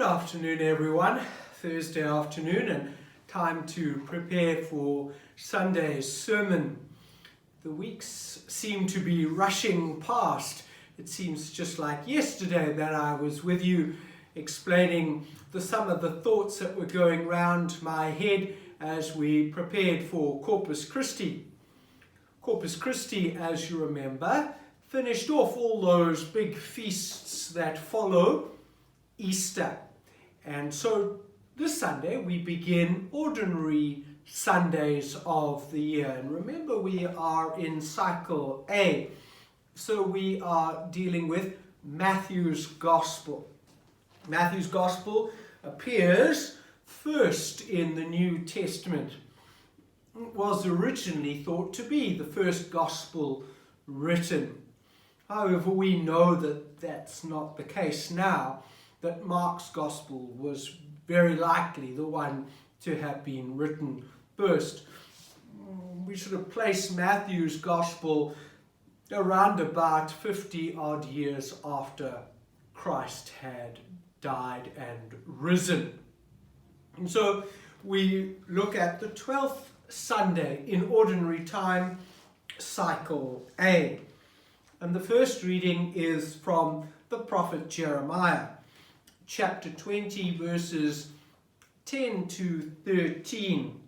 Good afternoon, everyone. Thursday afternoon and time to prepare for Sunday's sermon. The weeks seem to be rushing past. It seems just like yesterday that I was with you explaining some of the thoughts that were going round my head as we prepared for Corpus Christi. Corpus Christi, as you remember, finished off all those big feasts that follow Easter. And so this Sunday we begin ordinary Sundays of the year. And remember, we are in cycle A. So we are dealing with Matthew's Gospel. Matthew's Gospel appears first in the New Testament. It was originally thought to be the first Gospel written. However, we know that that's not the case now, that Mark's Gospel was very likely the one to have been written first. We should have placed Matthew's Gospel around about 50 odd years after Christ had died and risen. And so we look at the 12th Sunday in ordinary time, cycle A. And the first reading is from the prophet Jeremiah, chapter 20, verses 10 to 13.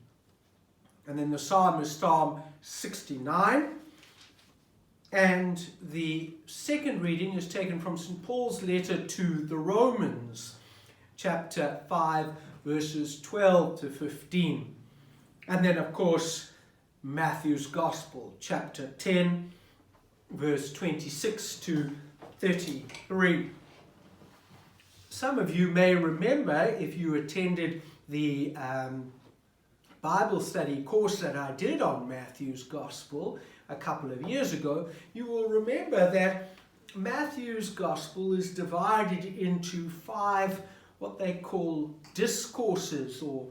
And then the psalm is Psalm 69. And the second reading is taken from St. Paul's letter to the Romans, chapter 5, verses 12 to 15. And then, of course, Matthew's Gospel, chapter 10, verse 26 to 33. Some of you may remember, if you attended the Bible study course that I did on Matthew's Gospel a couple of years ago, you will remember that Matthew's Gospel is divided into 5 what they call discourses or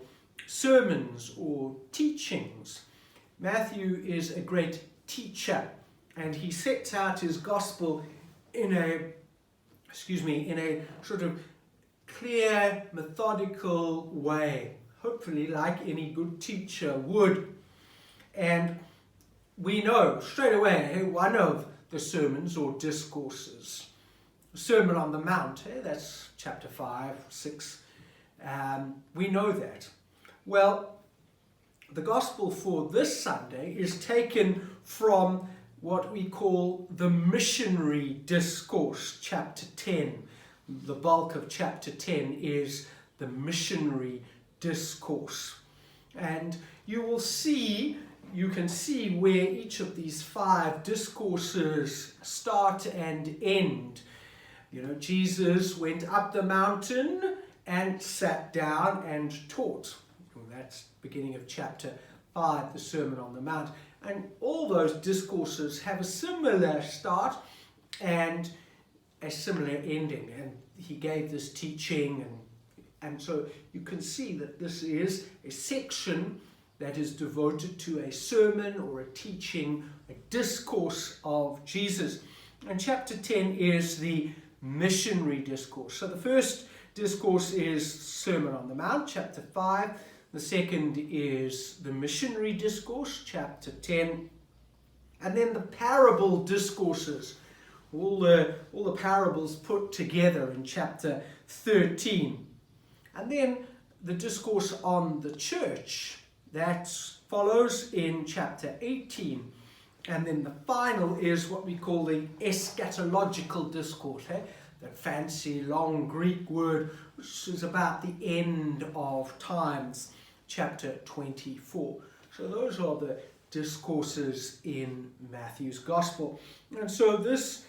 sermons or teachings. Matthew is a great teacher, and he sets out his Gospel in a sort of clear, methodical way, hopefully like any good teacher would. And we know straight away one of the sermons or discourses, Sermon on the Mount, that's chapter 5, 6, we know that. Well, the Gospel for this Sunday is taken from what we call the Missionary Discourse, chapter 10. The bulk of chapter 10 is the Missionary Discourse. And you can see where each of these 5 discourses start and end. You know, Jesus went up the mountain and sat down and taught. Well, that's beginning of chapter 5, the Sermon on the Mount. And all those discourses have a similar start and a similar ending. And he gave this teaching, and so you can see that this is a section that is devoted to a sermon or a teaching, a discourse of Jesus. And chapter 10 is the Missionary Discourse. So the first discourse is Sermon on the Mount, chapter 5. The second is the Missionary Discourse, chapter 10. And then the parable discourses, all the parables put together in chapter 13. And then the discourse on the church, that follows in chapter 18. And then the final is what we call the eschatological discourse, that fancy long Greek word, which is about the end of times, chapter 24. So those are the discourses in Matthew's Gospel. And so this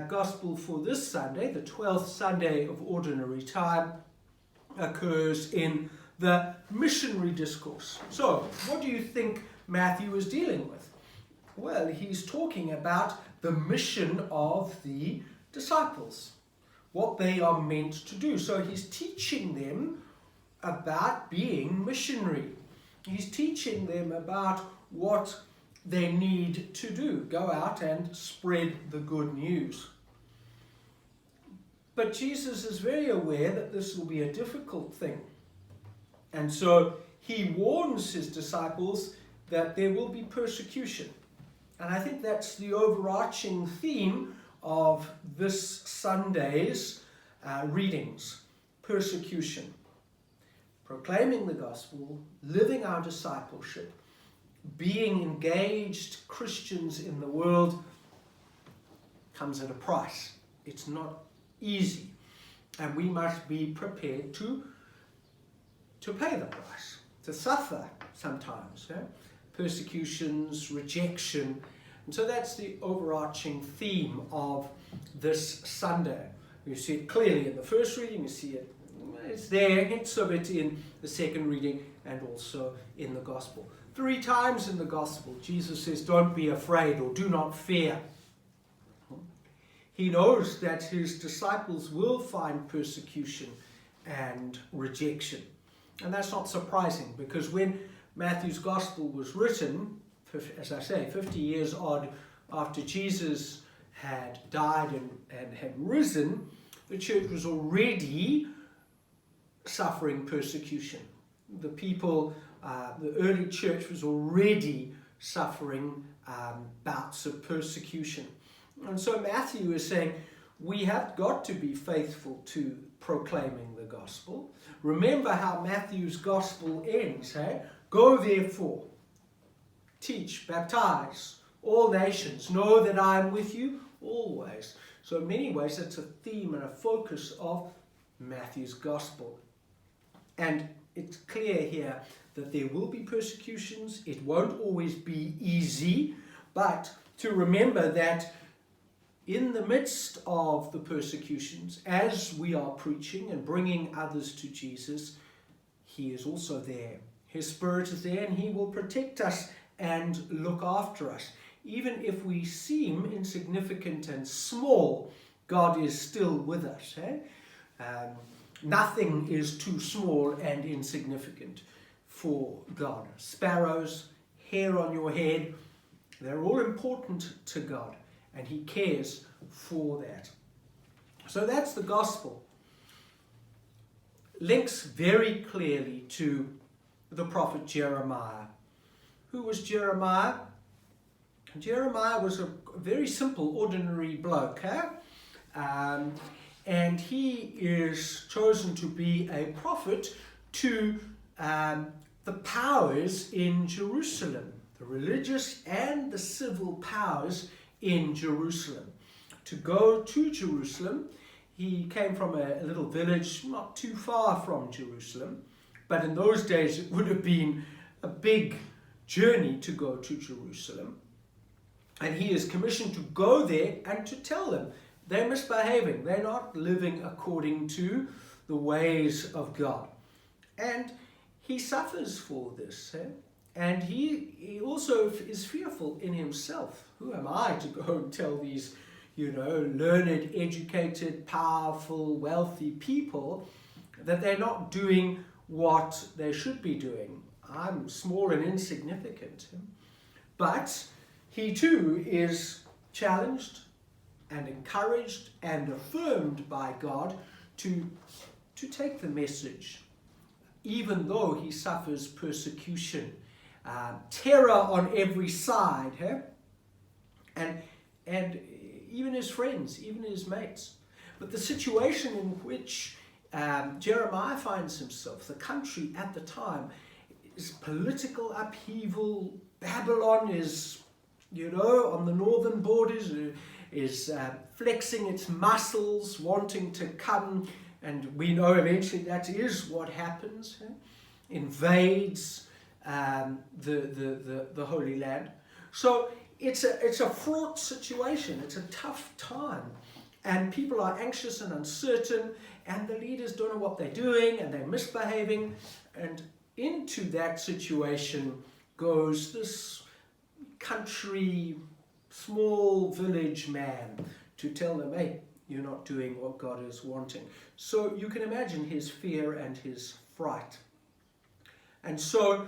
Gospel for this Sunday, the 12th Sunday of ordinary time, occurs in the Missionary Discourse. So what do you think Matthew is dealing with? Well, he's talking about the mission of the disciples, what they are meant to do. So he's teaching them about being missionary. He's teaching them about what they need to do, go out and spread the good news. But Jesus is very aware that this will be a difficult thing. And so he warns his disciples that there will be persecution. And I think that's the overarching theme of this Sunday's readings. Persecution. Proclaiming the gospel, living our discipleship, being engaged Christians in the world comes at a price. It's not easy. And we must be prepared to pay the price, to suffer sometimes. Persecutions, rejection. And so that's the overarching theme of this Sunday. You see it clearly in the first reading, you see it, it's there, hints of it in the second reading, and also in the gospel. 3 times in the gospel, Jesus says, don't be afraid or do not fear. He knows that his disciples will find persecution and rejection. And that's not surprising, because when Matthew's gospel was written, as I say, 50 years odd after Jesus had died and had risen, the church was already suffering persecution. The people, the early church was already suffering bouts of persecution. And so Matthew is saying, we have got to be faithful to proclaiming the gospel. Remember how Matthew's gospel ends, Go therefore, teach, baptize all nations, know that I am with you always. So in many ways that's a theme and a focus of Matthew's gospel. And it's clear here that there will be persecutions. It won't always be easy, but to remember that in the midst of the persecutions, as we are preaching and bringing others to Jesus, he is also there. His Spirit is there, and he will protect us and look after us. Even if we seem insignificant and small, God is still with us. Nothing is too small and insignificant for God. Sparrows, hair on your head, they're all important to God, and he cares for that. So that's the gospel. Links very clearly to the prophet Jeremiah. Who was Jeremiah? Jeremiah was a very simple, ordinary bloke. And he is chosen to be a prophet to the powers in Jerusalem, the religious and the civil powers in Jerusalem. To go to Jerusalem, he came from a little village not too far from Jerusalem, but in those days it would have been a big journey to go to Jerusalem. And he is commissioned to go there and to tell them they're misbehaving, they're not living according to the ways of God. And he suffers for this. And he also is fearful in himself. Who am I to go and tell these, learned, educated, powerful, wealthy people that they're not doing what they should be doing? I'm small and insignificant. But he too is challenged and encouraged and affirmed by God to take the message, even though he suffers persecution, terror on every side, and even his friends, even his mates. But the situation in which Jeremiah finds himself, the country at the time, is political upheaval. Babylon is, on the northern borders, is flexing its muscles, wanting to come, and we know eventually that is what happens, invades the Holy Land. So it's a fraught situation, it's a tough time, and people are anxious and uncertain, and the leaders don't know what they're doing, and they're misbehaving, and into that situation goes this country, small village man to tell them, hey, you're not doing what God is wanting. So you can imagine his fear and his fright. And so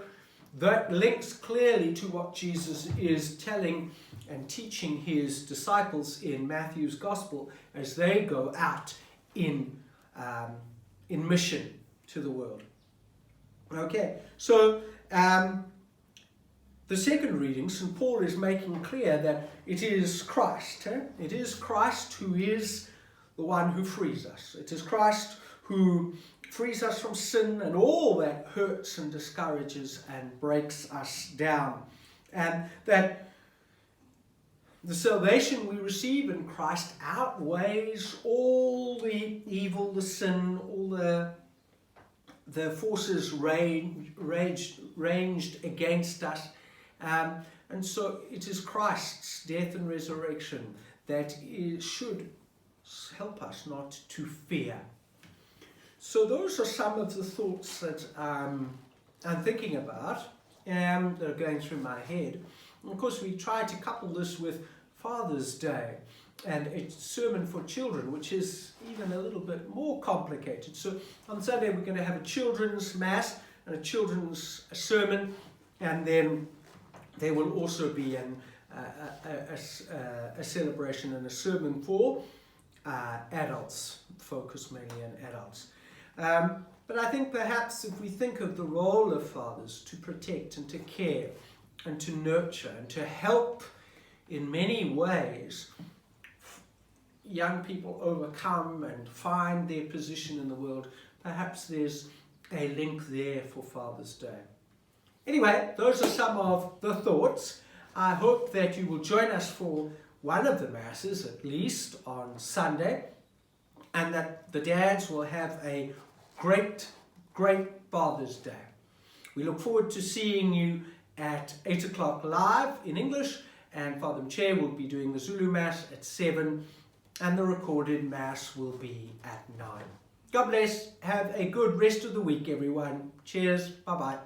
that links clearly to what Jesus is telling and teaching his disciples in Matthew's gospel as they go out in mission to the world. Okay, so the second reading, St. Paul is making clear that it is Christ. It is Christ who is the one who frees us. It is Christ who frees us from sin and all that hurts and discourages and breaks us down. And that the salvation we receive in Christ outweighs all the evil, the sin, all the forces ranged against us. And so it is Christ's death and resurrection that should help us not to fear. So those are some of the thoughts that I'm thinking about that are going through my head. And of course, we try to couple this with Father's Day and a sermon for children, which is even a little bit more complicated. So on Sunday, we're going to have a children's mass and a children's sermon, and then there will also be a celebration and a sermon for adults, focused mainly on adults. But I think perhaps if we think of the role of fathers to protect and to care and to nurture and to help in many ways young people overcome and find their position in the world, perhaps there's a link there for Father's Day. Anyway, those are some of the thoughts. I hope that you will join us for one of the masses at least on Sunday, and that the dads will have a great Father's Day. We look forward to seeing you at 8 o'clock live in English, and Father Mche will be doing the Zulu Mass at 7, and the recorded Mass will be at 9. God bless. Have a good rest of the week, everyone. Cheers. Bye-bye.